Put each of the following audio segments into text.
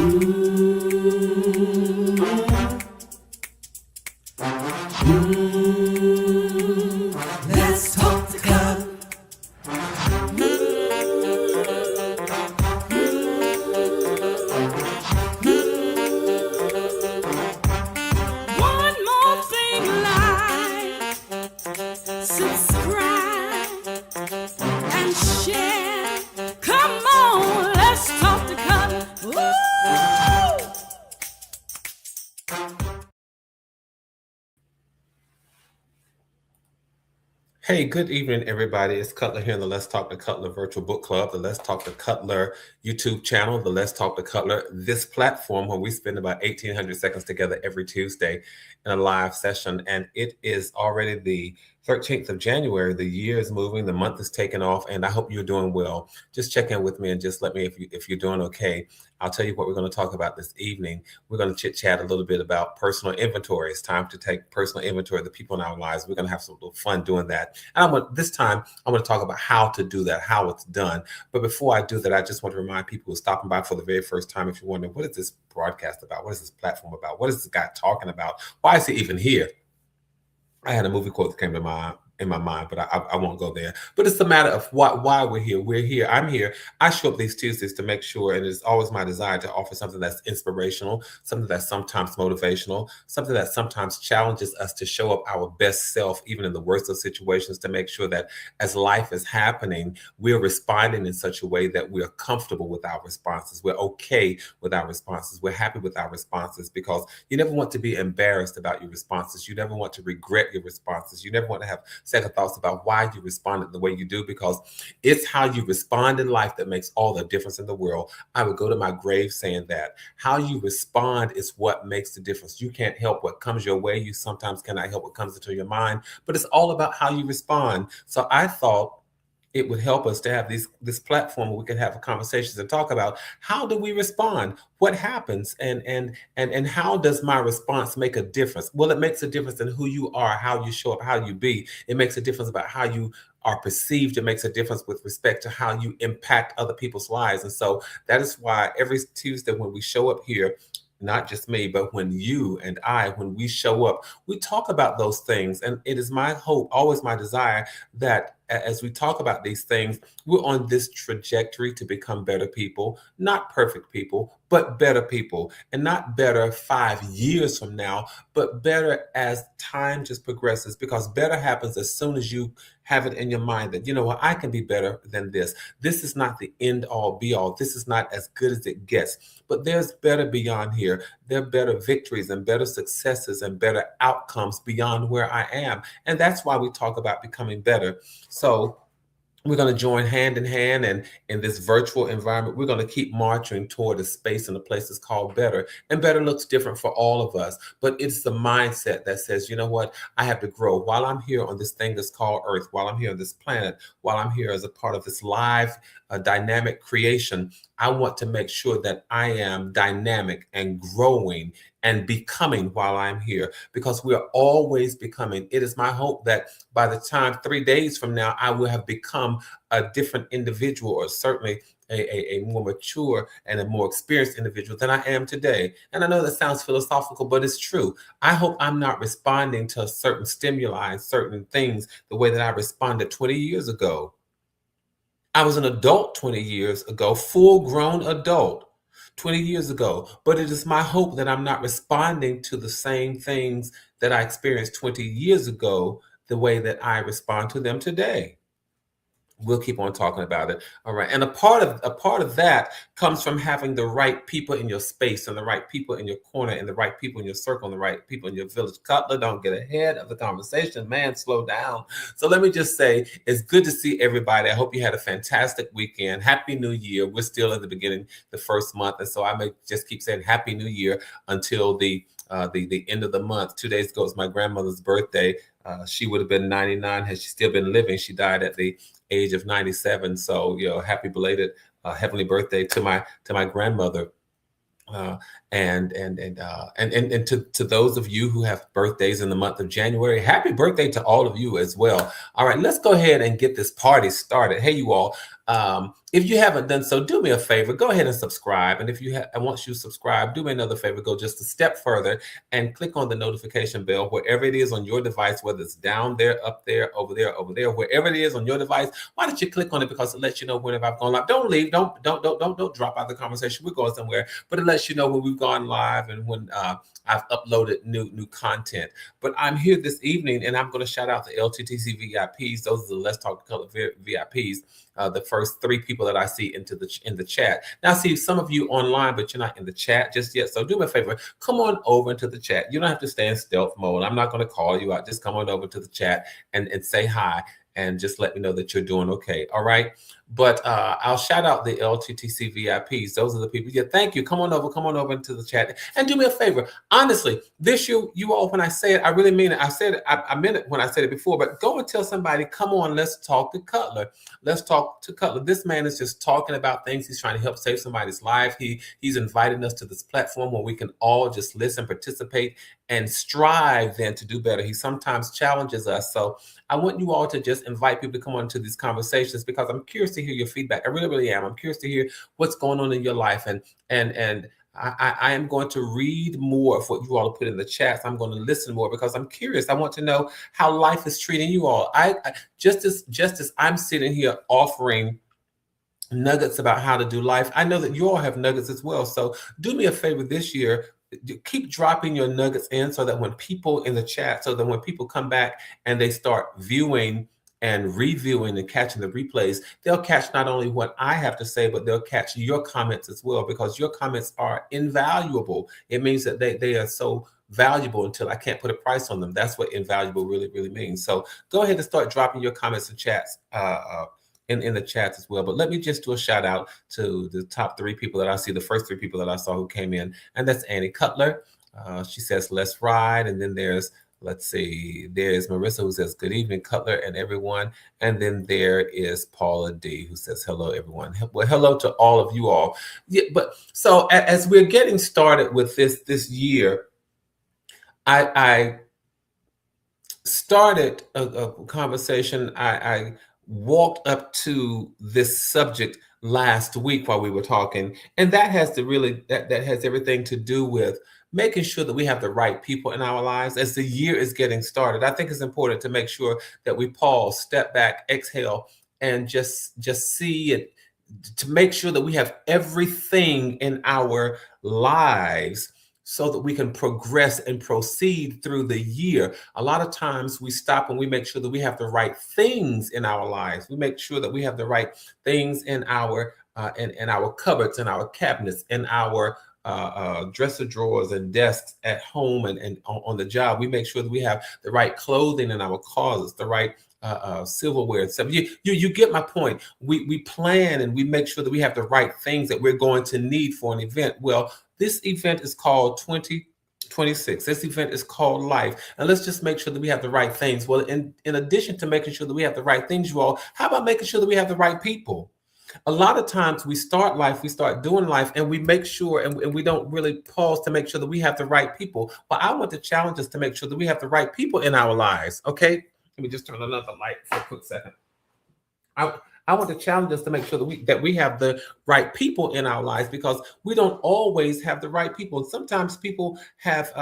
Let's talk the cut. One more thing, like, subscribe and share. Come on, let's talk the cut. Woo! Hey, good evening, everybody. It's Cutler here in the Let's Talk to Cutler Virtual Book Club, the Let's Talk to Cutler YouTube channel, the Let's Talk to Cutler, this platform where we spend about 1,800 seconds together every Tuesday in a live session. And it is already the 13th of January. The year is moving, the month is taking off, and I hope you're doing well. Just check in with me and just let me if you're doing okay. I'll tell you what we're going to talk about this evening. We're going to chit-chat a little bit about personal inventory. It's time to take personal inventory of the people in our lives. We're going to have some little fun doing that. And this time, I want to talk about how to do that, how it's done. But before I do that, I just want to remind people who are stopping by for the very first time, if you're wondering, what is this broadcast about? What is this platform about? What is this guy talking about? Why is he even here? I had a movie quote that came to in my mind, but I won't go there. But it's a matter of why we're here. We're here. I'm here. I show up these Tuesdays to make sure, and it's always my desire to offer something that's inspirational, something that's sometimes motivational, something that sometimes challenges us to show up our best self, even in the worst of situations, to make sure that as life is happening, we're responding in such a way that we're comfortable with our responses. We're okay with our responses. We're happy with our responses, because you never want to be embarrassed about your responses. You never want to regret your responses. You never want to have second thoughts about why you responded the way you do, because it's how you respond in life that makes all the difference in the world. I would go to my grave saying that. How you respond is what makes the difference. You can't help what comes your way. You sometimes cannot help what comes into your mind, but it's all about how you respond. So I thought it would help us to have this platform where we can have conversations and talk about how do we respond, what happens, and how does my response make a difference? Well, it makes a difference in who you are, how you show up, how you be. It makes a difference about how you are perceived. It makes a difference with respect to how you impact other people's lives. And so that is why every Tuesday when we show up here, not just me, but when you and I, when we show up, we talk about those things. And it is my hope, always my desire, that as we talk about these things, we're on this trajectory to become better people, not perfect people, but better people. And not better 5 years from now, but better as time just progresses, because better happens as soon as you have it in your mind that, you know what, I can be better than this. This is not the end all be all. This is not as good as it gets, but there's better beyond here. There are better victories and better successes and better outcomes beyond where I am. And that's why we talk about becoming better. So we're going to join hand in hand, and in this virtual environment, we're going to keep marching toward a space and a place that's called better. And better looks different for all of us, but it's the mindset that says, you know what, I have to grow. While I'm here on this thing that's called Earth, while I'm here on this planet, while I'm here as a part of this live dynamic creation, I want to make sure that I am dynamic and growing and becoming while I'm here, because we are always becoming. It is my hope that by the time 3 days from now, I will have become a different individual, or certainly a more mature and a more experienced individual than I am today. And I know that sounds philosophical, but it's true. I hope I'm not responding to certain stimuli and certain things the way that I responded 20 years ago. I was an adult 20 years ago, full-grown adult 20 years ago. But it is my hope that I'm not responding to the same things that I experienced 20 years ago the way that I respond to them today. We'll keep on talking about it. All right. And a part of that comes from having the right people in your space, and the right people in your corner, and the right people in your circle, and the right people in your village. Cutler, don't get ahead of the conversation, man. Slow down. So let me just say, it's good to see everybody. I hope you had a fantastic weekend. Happy New Year. We're still at the beginning, the first month. And so I may just keep saying Happy New Year until the end of the month. 2 days ago was my grandmother's birthday. She would have been 99 had she still been living. She died at the age of 97. So, happy belated heavenly birthday to my grandmother. And to those of you who have birthdays in the month of January, happy birthday to all of you as well. All right, let's go ahead and get this party started. Hey, you all, If you haven't done so, do me a favor. Go ahead and subscribe. And and once you subscribe, do me another favor. Go just a step further and click on the notification bell wherever it is on your device, whether it's down there, up there, over there, wherever it is on your device. Why don't you click on it? Because it lets you know whenever I've gone live. Don't leave. Don't drop out of the conversation. We're going somewhere, but it lets you know when we've gone live and when I've uploaded new content. But I'm here this evening, and I'm going to shout out the LTTC VIPs. Those are the Let's Talk Color VIPs. The first 3 people that I see in the chat. Now, I see some of you online, but you're not in the chat just yet. So do me a favor, come on over into the chat. You don't have to stay in stealth mode. I'm not going to call you out. Just come on over to the chat and say hi, and just let me know that you're doing okay. All right. But I'll shout out the LTTC VIPs. Those are the people. Yeah, thank you. Come on over into the chat and do me a favor. Honestly, this you all, when I say it, I really mean it. I said it, I meant it when I said it before, but go and tell somebody, come on, let's talk to Cutler. Let's talk to Cutler. This man is just talking about things. He's trying to help save somebody's life. He's inviting us to this platform where we can all just listen, participate, and strive then to do better. He sometimes challenges us. So I want you all to just invite people to come on to these conversations, because I'm curious to hear your feedback. I really, really am. I'm curious to hear what's going on in your life. And I am going to read more of what you all put in the chats. I'm going to listen more because I'm curious. I want to know how life is treating you all. I just as I'm sitting here offering nuggets about how to do life, I know that you all have nuggets as well. So do me a favor this year. Keep dropping your nuggets in, so that when people in the chat, so that when people come back and they start viewing and reviewing and catching the replays, they'll catch not only what I have to say, but they'll catch your comments as well, because your comments are invaluable. It means that they are so valuable until I can't put a price on them. That's what invaluable really, really means. So go ahead and start dropping your comments and chats in the chats as well. But let me just do a shout out to the top 3 people that I see, the first 3 people that I saw who came in, and that's Annie Cutler. She says, let's ride. And then there's Marissa, who says, good evening, Cutler and everyone. And then there is Paula D, who says, hello, everyone. Well, hello to all of you all. Yeah, but so as we're getting started with this year, I started a conversation. I walked up to this subject last week while we were talking, and that has everything to do with making sure that we have the right people in our lives as the year is getting started. I think it's important to make sure that we pause, step back, exhale, and just see it, to make sure that we have everything in our lives so that we can progress and proceed through the year. A lot of times we stop and we make sure that we have the right things in our lives. We make sure that we have the right things in our cupboards, in our cabinets, in our dresser drawers and desks at home and on the job. We make sure that we have the right clothing in our closets, the right silverware and stuff. You get my point. We plan and we make sure that we have the right things that we're going to need for an event. Well, this event is called 2026. This event is called life. And let's just make sure that we have the right things. Well, in addition to making sure that we have the right things, you all, how about making sure that we have the right people? A lot of times we start life, we start doing life, and we make sure, and we don't really pause to make sure that we have the right people. Well, I want to challenge us to make sure that we have the right people in our lives. Okay. Let me just turn another light for a quick second. I want to challenge us to make sure that we have the right people in our lives, because we don't always have the right people. And sometimes people have,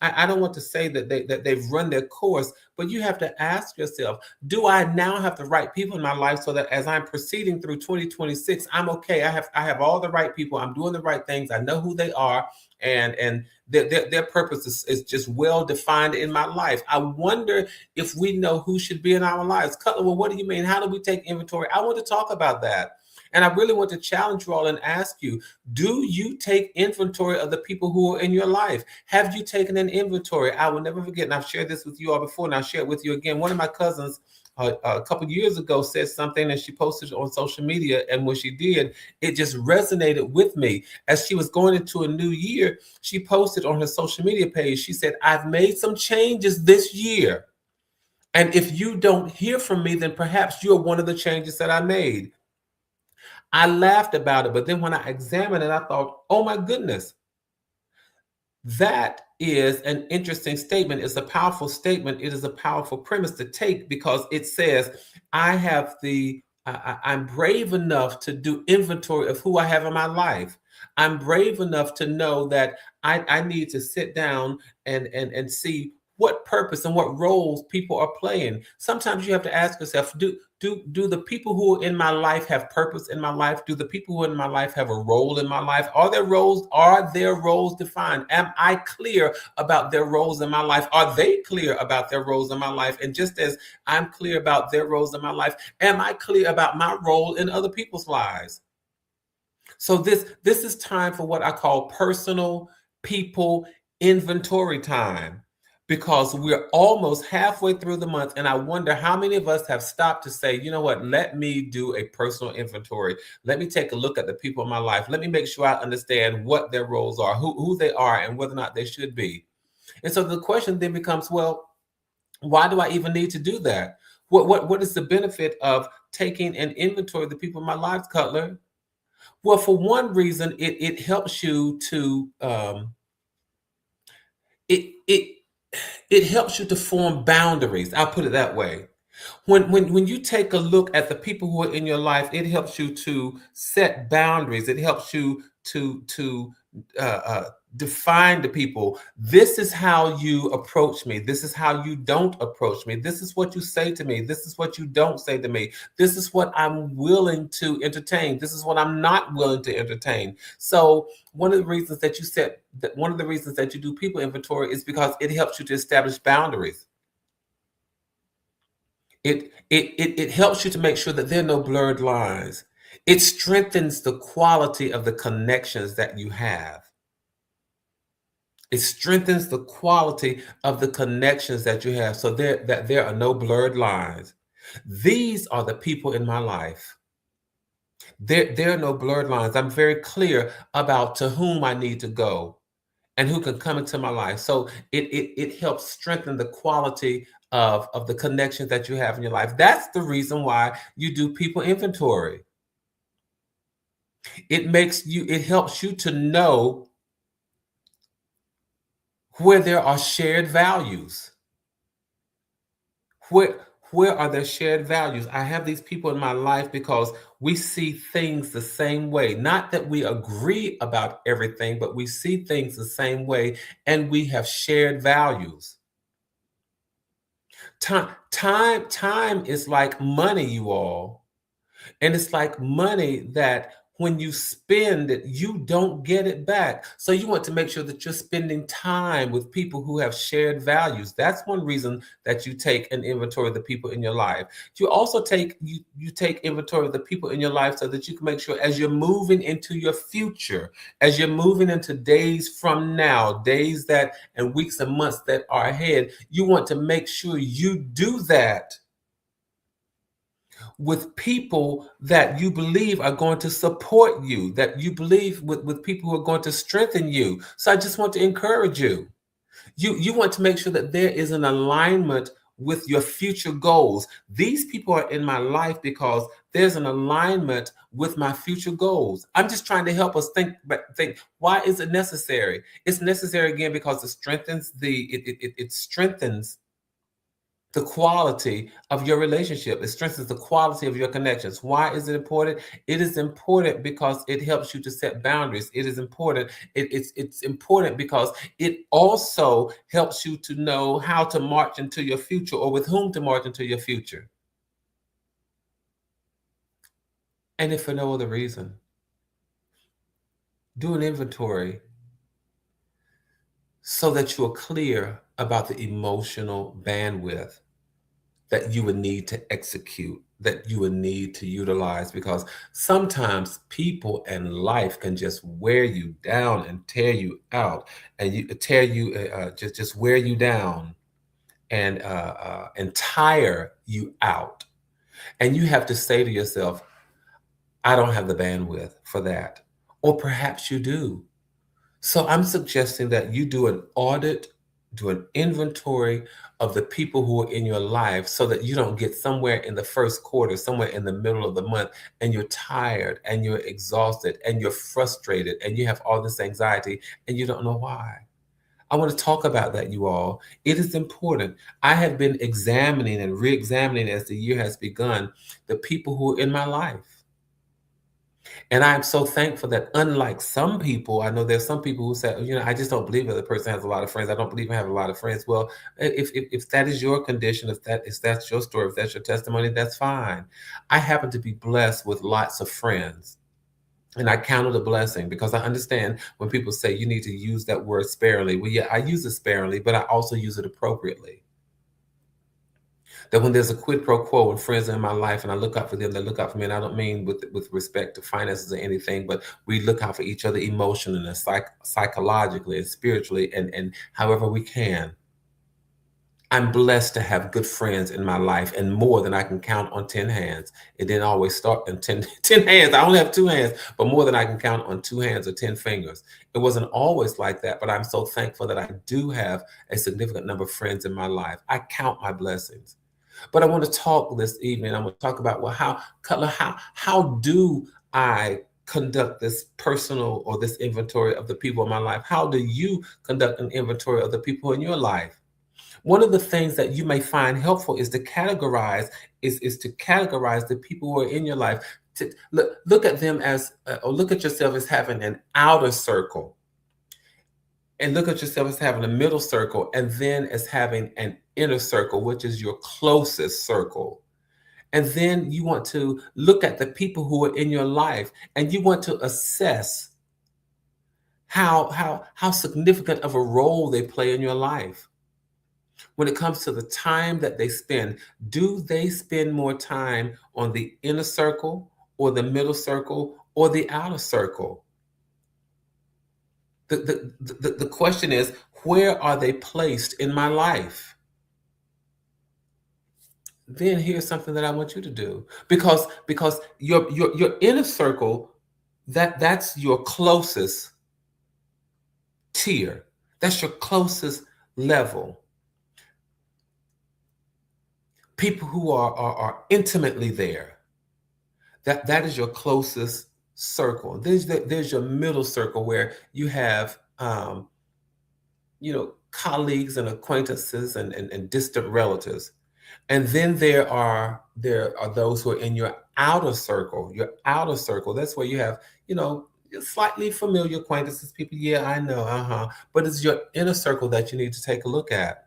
I don't want to say that they've run their course, but you have to ask yourself, do I now have the right people in my life so that as I'm proceeding through 2026, I'm okay. I have all the right people. I'm doing the right things. I know who they are. And their purpose is just well defined in my life. I wonder if we know who should be in our lives. Cutler, well, what do you mean? How do we take inventory? I want to talk about that. And I really want to challenge you all and ask you, do you take inventory of the people who are in your life? Have you taken an inventory? I will never forget, and I've shared this with you all before, and I'll share it with you again. One of my cousins a couple of years ago said something, and she posted it on social media. And when she did, it just resonated with me. As she was going into a new year, she posted on her social media page, she said, I've made some changes this year. And if you don't hear from me, then perhaps you're one of the changes that I made. I laughed about it, but then when I examined it, I thought, oh my goodness, that is an interesting statement. It's a powerful statement. It is a powerful premise to take, because it says, I have the I'm brave enough to do inventory of who I have in my life. I'm brave enough to know that I need to sit down and see what purpose and what roles people are playing. Sometimes you have to ask yourself, do the people who are in my life have purpose in my life? Do the people who are in my life have a role in my life? Are their roles defined? Am I clear about their roles in my life? Are they clear about their roles in my life? And just as I'm clear about their roles in my life, am I clear about my role in other people's lives? So this is time for what I call personal people inventory time, because we're almost halfway through the month, and I wonder how many of us have stopped to say, you know what, let me do a personal inventory. Let me take a look at the people in my life. Let me make sure I understand what their roles are, who they are, and whether or not they should be. And so the question then becomes, well, why do I even need to do that? What is the benefit of taking an inventory of the people in my life, Cutler? Well, for one reason, it helps you to it it it helps you to form boundaries. I'll put it that way. When you take a look at the people who are in your life, it helps you to set boundaries. It helps you to uh, uh, define the people. This is how you approach me. This is how you don't approach me. This is what you say to me. This is what you don't say to me. This is what I'm willing to entertain. This is what I'm not willing to entertain. So one of the reasons that one of the reasons that you do people inventory is because it helps you to establish boundaries. It helps you to make sure that there are no blurred lines. It strengthens the quality of the connections that you have. It strengthens the quality of the connections that you have, so that there are no blurred lines. These are the people in my life. There are no blurred lines. I'm very clear about to whom I need to go and who can come into my life. So it helps strengthen the quality of the connections that you have in your life. That's the reason why you do people inventory. It helps you to know where there are shared values. Where are there shared values? I have these people in my life because we see things the same way. Not that we agree about everything, but we see things the same way, and we have shared values. Time is like money, you all. And it's like money that when you spend it, you don't get it back. So you want to make sure that you're spending time with people who have shared values. That's one reason that you take an inventory of the people in your life. You also take inventory of the people in your life so that you can make sure, as you're moving into your future, as you're moving into days from now, days that and weeks and months that are ahead, you want to make sure you do that with people that you believe are going to support you, that you believe with people who are going to strengthen you. So I just want to encourage you. You want to make sure that there is an alignment with your future goals. These people are in my life because there's an alignment with my future goals. I'm just trying to help us think why is it necessary? It's necessary again because it strengthens it strengthens the quality of your relationship. It strengthens the quality of your connections. Why is it important? It is important because it helps you to set boundaries. It is important. It's important because it also helps you to know how to march into your future, or with whom to march into your future. And if for no other reason, do an inventory so that you are clear about the emotional bandwidth that you would need to execute, that you would need to utilize, because sometimes people and life can just wear you down and tear you out, and just wear you down and tire you out. And you have to say to yourself, I don't have the bandwidth for that. Or perhaps you do. So I'm suggesting that you do an audit, do an inventory of the people who are in your life, so that you don't get somewhere in the first quarter, somewhere in the middle of the month, and you're tired and you're exhausted and you're frustrated and you have all this anxiety and you don't know why. I want to talk about that, you all. It is important. I have been examining and re-examining as the year has begun the people who are in my life. And I'm so thankful that unlike some people, I know there's some people who say, I just don't believe that the person has a lot of friends. I don't believe I have a lot of friends. Well, if that is your condition, if that's your story, if that's your testimony, that's fine. I happen to be blessed with lots of friends. And I count it a blessing because I understand when people say you need to use that word sparingly. Well, yeah, I use it sparingly, but I also use it appropriately. That when there's a quid pro quo and friends are in my life and I look out for them, they look out for me. And I don't mean with respect to finances or anything, but we look out for each other emotionally and psychologically and spiritually and however we can. I'm blessed to have good friends in my life and more than I can count on 10 hands. It didn't always start in 10 hands. I only have 2 hands, but more than I can count on 2 hands or 10 fingers. It wasn't always like that, but I'm so thankful that I do have a significant number of friends in my life. I count my blessings. But I want to talk this evening. I'm going to talk about, well, how do I conduct this personal or this inventory of the people in my life? How do you conduct an inventory of the people in your life? One of the things that you may find helpful is to categorize the people who are in your life. To look at them as, or look at yourself as having an outer circle, and look at yourself as having a middle circle, and then as having an inner circle, which is your closest circle. And then you want to look at the people who are in your life, and you want to assess how significant of a role they play in your life. When it comes to the time that they spend, do they spend more time on the inner circle or the middle circle or the outer circle? The question is, where are they placed in my life? Then here's something that I want you to do, because your inner circle, that's your closest tier, that's your closest level. People who are intimately there, that is your closest circle. There's your middle circle where you have colleagues and acquaintances and distant relatives. And then there are those who are in your outer circle. Your outer circle, that's where you have, slightly familiar acquaintances, people, yeah, I know, but it's your inner circle that you need to take a look at.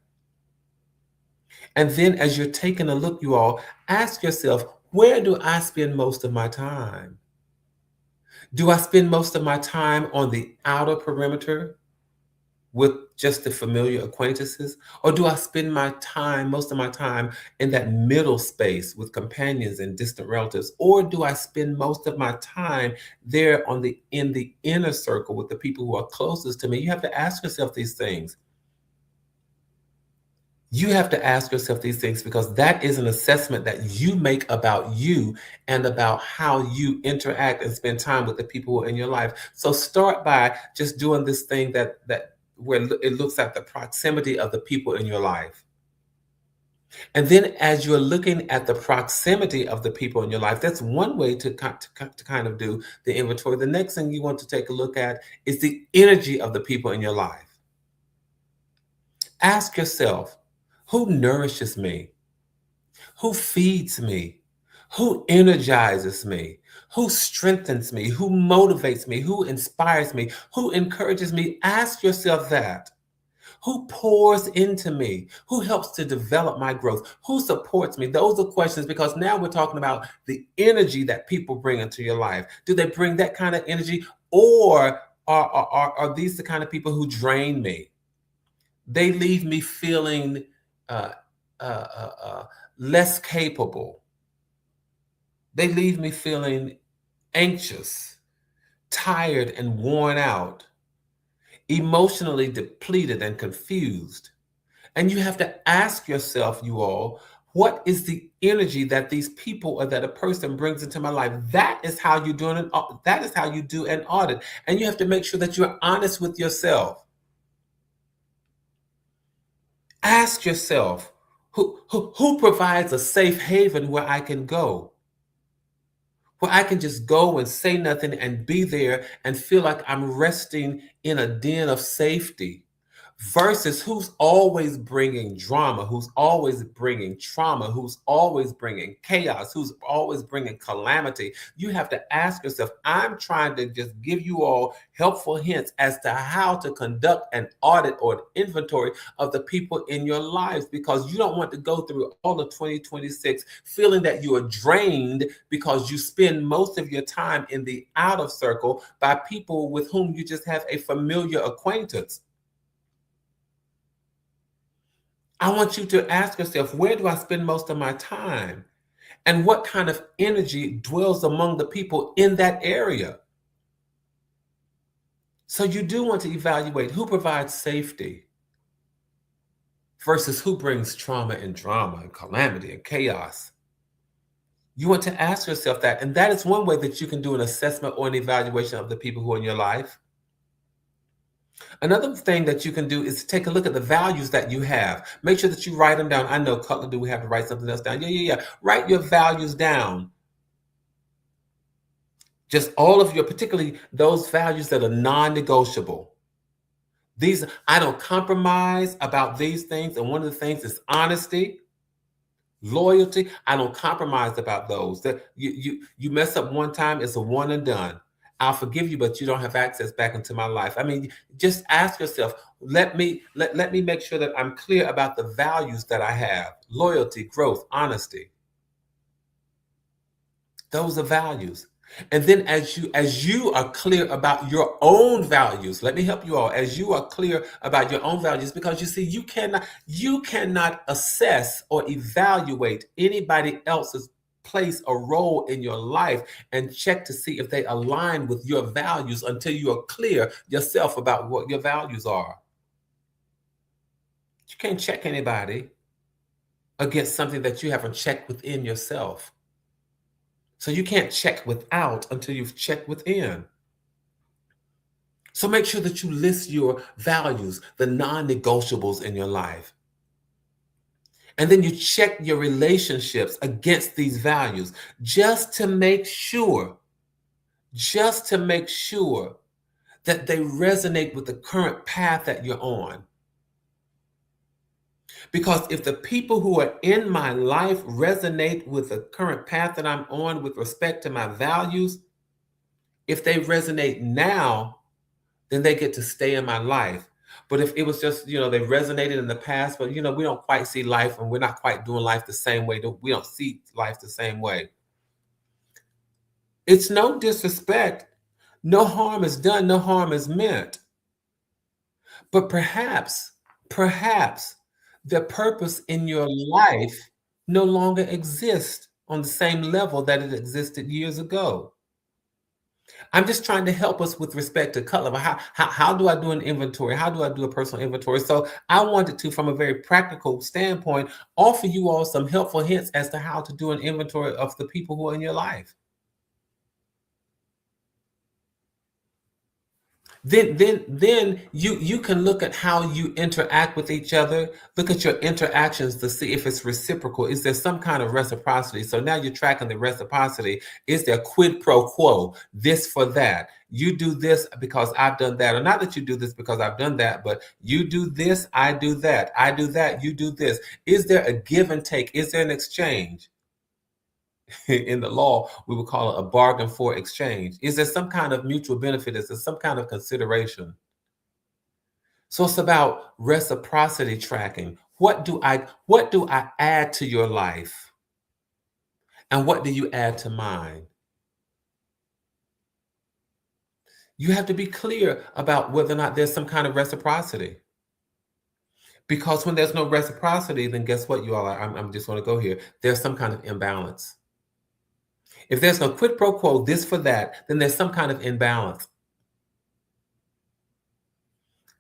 And then as you're taking a look, you all, ask yourself, where do I spend most of my time? Do I spend most of my time on the outer perimeter with just the familiar acquaintances? Or do I spend most of my time in that middle space with companions and distant relatives? Or do I spend most of my time there in the inner circle with the people who are closest to me? You have to ask yourself these things. You have to ask yourself these things because that is an assessment that you make about you and about how you interact and spend time with the people who are in your life. So start by just doing this thing that where it looks at the proximity of the people in your life. And then as you're looking at the proximity of the people in your life, that's one way to kind of do the inventory. The next thing you want to take a look at is the energy of the people in your life. Ask yourself, who nourishes me? Who feeds me? Who energizes me? Who strengthens me? Who motivates me? Who inspires me? Who encourages me? Ask yourself that. Who pours into me? Who helps to develop my growth? Who supports me? Those are questions, because now we're talking about the energy that people bring into your life. Do they bring that kind of energy, or are these the kind of people who drain me? They leave me feeling less capable. They leave me feeling anxious, tired and worn out, emotionally depleted and confused. And you have to ask yourself, you all, what is the energy that these people or that a person brings into my life? That is how you do an audit. And you have to make sure that you're honest with yourself. Ask yourself, who provides a safe haven where I can go? Where I can just go and say nothing and be there and feel like I'm resting in a den of safety, versus who's always bringing drama, who's always bringing trauma, who's always bringing chaos, who's always bringing calamity. You have to ask yourself, I'm trying to just give you all helpful hints as to how to conduct an audit or an inventory of the people in your lives, because you don't want to go through all of 2026 feeling that you are drained because you spend most of your time in the outer circle by people with whom you just have a familiar acquaintance. I want you to ask yourself, where do I spend most of my time? And what kind of energy dwells among the people in that area? So you do want to evaluate who provides safety versus who brings trauma and drama and calamity and chaos. You want to ask yourself that. And that is one way that you can do an assessment or an evaluation of the people who are in your life. Another thing that you can do is take a look at the values that you have. Make sure that you write them down. I know, Cutler, do we have to write something else down? Yeah. Write your values down. Just all of your, particularly those values that are non-negotiable. These, I don't compromise about these things. And one of the things is honesty, loyalty. I don't compromise about those. That you mess up one time, it's a one and done. I'll forgive you, but you don't have access back into my life. I mean, just ask yourself, let me make sure that I'm clear about the values that I have. Loyalty, growth, honesty. Those are values. And then as you are clear about your own values, let me help you all. As you are clear about your own values, because you see, you cannot assess or evaluate anybody else's place a role in your life and check to see if they align with your values until you are clear yourself about what your values are. You can't check anybody against something that you haven't checked within yourself. So you can't check without until you've checked within. So make sure that you list your values, the non-negotiables in your life. And then you check your relationships against these values just to make sure that they resonate with the current path that you're on. Because if the people who are in my life resonate with the current path that I'm on with respect to my values, if they resonate now, then they get to stay in my life. But if it was just, they resonated in the past, but, we don't quite see life and we're not quite doing life the same way. We don't see life the same way. It's no disrespect. No harm is done. No harm is meant. But perhaps the purpose in your life no longer exists on the same level that it existed years ago. I'm just trying to help us with respect to Cutler. How do I do an inventory? How do I do a personal inventory? So I wanted to, from a very practical standpoint, offer you all some helpful hints as to how to do an inventory of the people who are in your life. Then you can look at how you interact with each other. Look at your interactions to see if it's reciprocal. Is there some kind of reciprocity? So now you're tracking the reciprocity. Is there quid pro quo? This for that. You do this because I've done that. Or not that you do this because I've done that, but you do this, I do that. I do that, you do this. Is there a give and take? Is there an exchange? In the law, we would call it a bargain for exchange. Is there some kind of mutual benefit? Is there some kind of consideration? So it's about reciprocity tracking. What do I add to your life? And what do you add to mine? You have to be clear about whether or not there's some kind of reciprocity. Because when there's no reciprocity, then guess what, you all are? I'm just going to go here. There's some kind of imbalance. If there's no quid pro quo, this for that, then there's some kind of imbalance.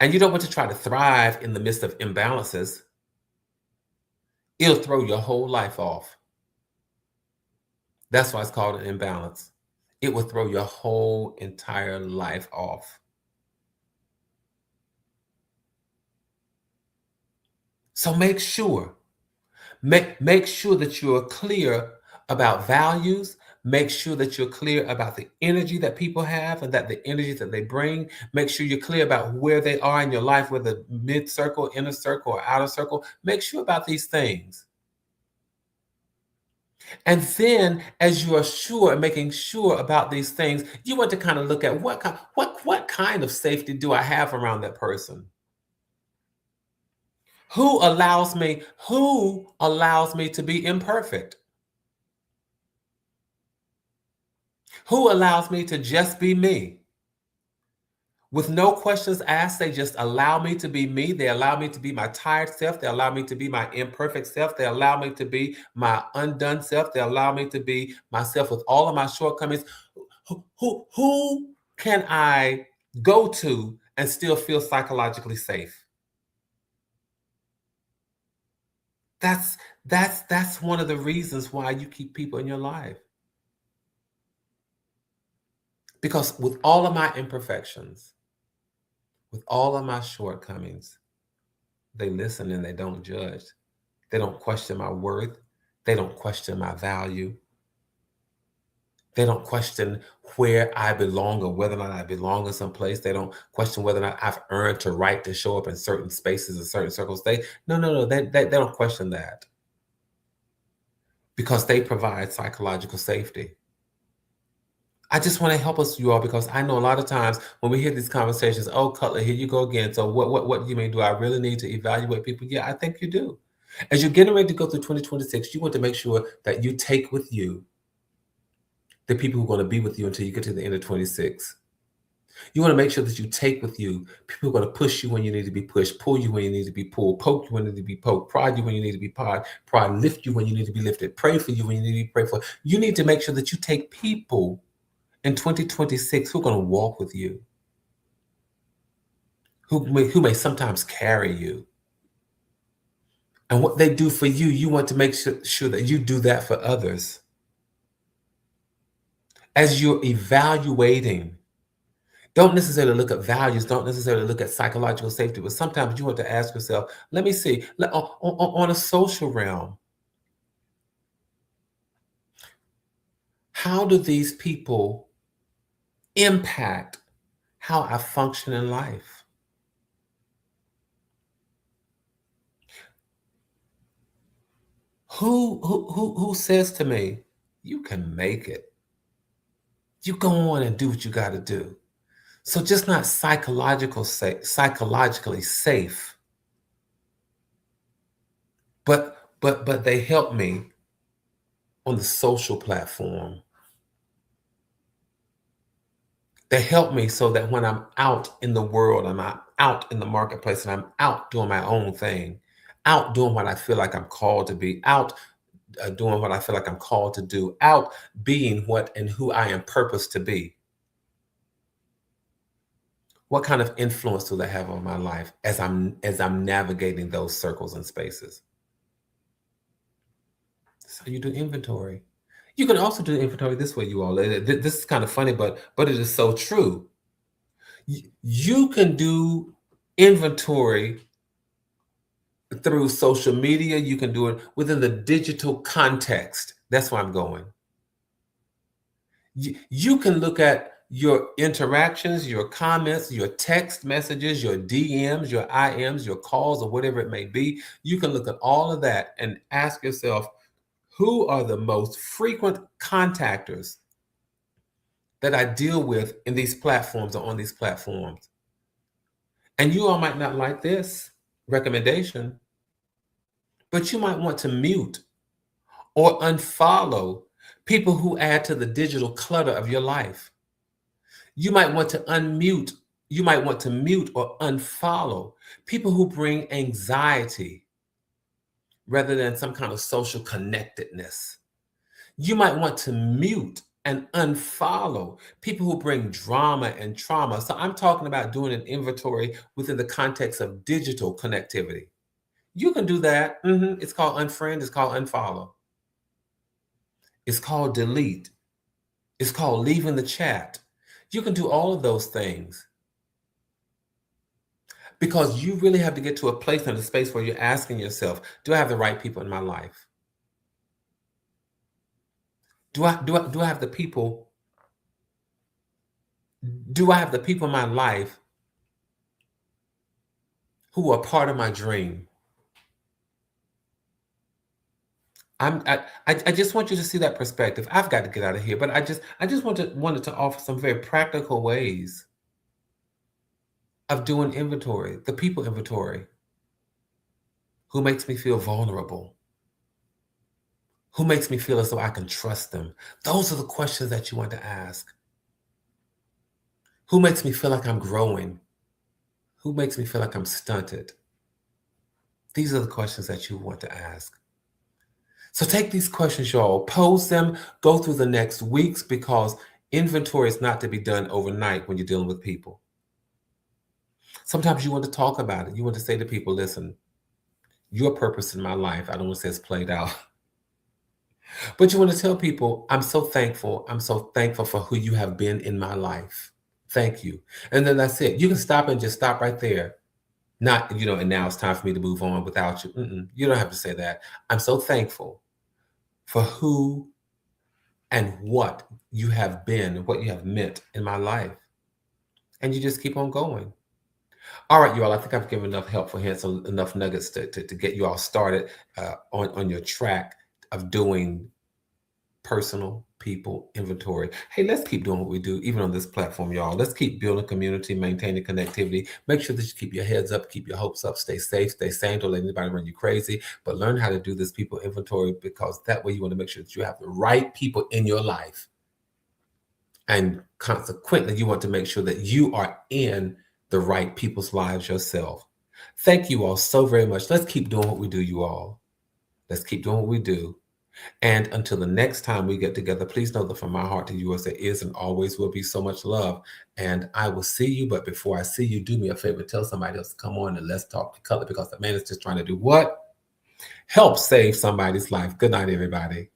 And you don't want to try to thrive in the midst of imbalances. It'll throw your whole life off. That's why it's called an imbalance. It will throw your whole entire life off. So make sure that you are clear about values. Make sure that you're clear about the energy that people have and that the energy that they bring. Make sure you're clear about where they are in your life, whether mid circle, inner circle, or outer circle. Make sure about these things. And then, as you are sure and making sure about these things, you want to kind of look at what kind of safety do I have around that person? Who allows me to be imperfect? Who allows me to just be me? With no questions asked, they just allow me to be me. They allow me to be my tired self. They allow me to be my imperfect self. They allow me to be my undone self. They allow me to be myself with all of my shortcomings. Who can I go to and still feel psychologically safe? That's one of the reasons why you keep people in your life. Because with all of my imperfections, with all of my shortcomings, they listen and they don't judge. They don't question my worth. They don't question my value. They don't question where I belong or whether or not I belong in some place. They don't question whether or not I've earned the right to show up in certain spaces and certain circles. No. They don't question that, because they provide psychological safety. I just want to help us, you all, because I know a lot of times when we hear these conversations, oh, Cutler, here you go again. So what do you mean? Do I really need to evaluate people? Yeah, I think you do. As you're getting ready to go through 2026, you want to make sure that you take with you the people who are going to be with you until you get to the end of 26. You want to make sure that you take with you people who are going to push you when you need to be pushed, pull you when you need to be pulled, poke you when you need to be poked, prod you when you need to be prod, lift you when you need to be lifted, pray for you when you need to be prayed for. You need to make sure that you take people in 2026 who are going to walk with you, who may sometimes carry you. And what they do for you, you want to make sure that you do that for others. As you're evaluating, don't necessarily look at values, don't necessarily look at psychological safety, but sometimes you want to ask yourself, let me see, on a social realm, how do these people impact how I function in life? Who says to me, you can make it? You go on and do what you got to do. So just not psychologically safe, but they help me on the social platform. They help me so that when I'm out in the world, I'm out in the marketplace, and I'm out doing my own thing, out doing what I feel like I'm called to be, out doing what I feel like I'm called to do, out being what and who I am purposed to be. What kind of influence do they have on my life as I'm navigating those circles and spaces? So you do inventory. You can also do inventory this way, you all. This is kind of funny, but it is so true. You can do inventory through social media. You can do it within the digital context. That's where I'm going. You can look at your interactions, your comments, your text messages, your DMs, your IMs, your calls, or whatever it may be. You can look at all of that and ask yourself, who are the most frequent contactors that I deal with in these platforms or on these platforms? And you all might not like this recommendation, but you might want to mute or unfollow people who add to the digital clutter of your life. You might want to mute or unfollow people who bring anxiety rather than some kind of social connectedness. You might want to mute and unfollow people who bring drama and trauma. So I'm talking about doing an inventory within the context of digital connectivity. You can do that. It's called unfriend. It's called unfollow. It's called delete. It's called leaving the chat. You can do all of those things, because you really have to get to a place in a space where you're asking yourself, do I have the right people in my life? Do I have the people? Do I have the people in my life who are part of my dream? I just want you to see that perspective. I've got to get out of here, but I just wanted to offer some very practical ways of doing inventory, the people inventory. Who makes me feel vulnerable? Who makes me feel as though I can trust them? Those are the questions that you want to ask. Who makes me feel like I'm growing? Who makes me feel like I'm stunted? These are the questions that you want to ask. So take these questions, y'all, pose them, go through the next weeks, because inventory is not to be done overnight when you're dealing with people. Sometimes you want to talk about it. You want to say to people, listen, your purpose in my life, I don't want to say it's played out, but you want to tell people, I'm so thankful. I'm so thankful for who you have been in my life. Thank you. And then that's it. You can stop and just stop right there. Not, and now it's time for me to move on without you. You don't have to say that. I'm so thankful for who and what you have been, what you have meant in my life. And you just keep on going. All right, you all, I think I've given enough helpful hints, enough nuggets to get you all started on your track of doing personal people inventory. Hey, let's keep doing what we do, even on this platform, y'all. Let's keep building community, maintaining connectivity. Make sure that you keep your heads up, keep your hopes up, stay safe, stay sane, don't let anybody run you crazy, but learn how to do this people inventory, because that way you want to make sure that you have the right people in your life. And consequently, you want to make sure that you are in the right people's lives yourself. Thank you all so very much. Let's keep doing what we do, you all. Let's keep doing what we do. And until the next time we get together, please know that from my heart to yours, there is and always will be so much love. And I will see you. But before I see you, do me a favor, tell somebody else to come on and let's talk to Cutler, because the man is just trying to do what? Help save somebody's life. Good night, everybody.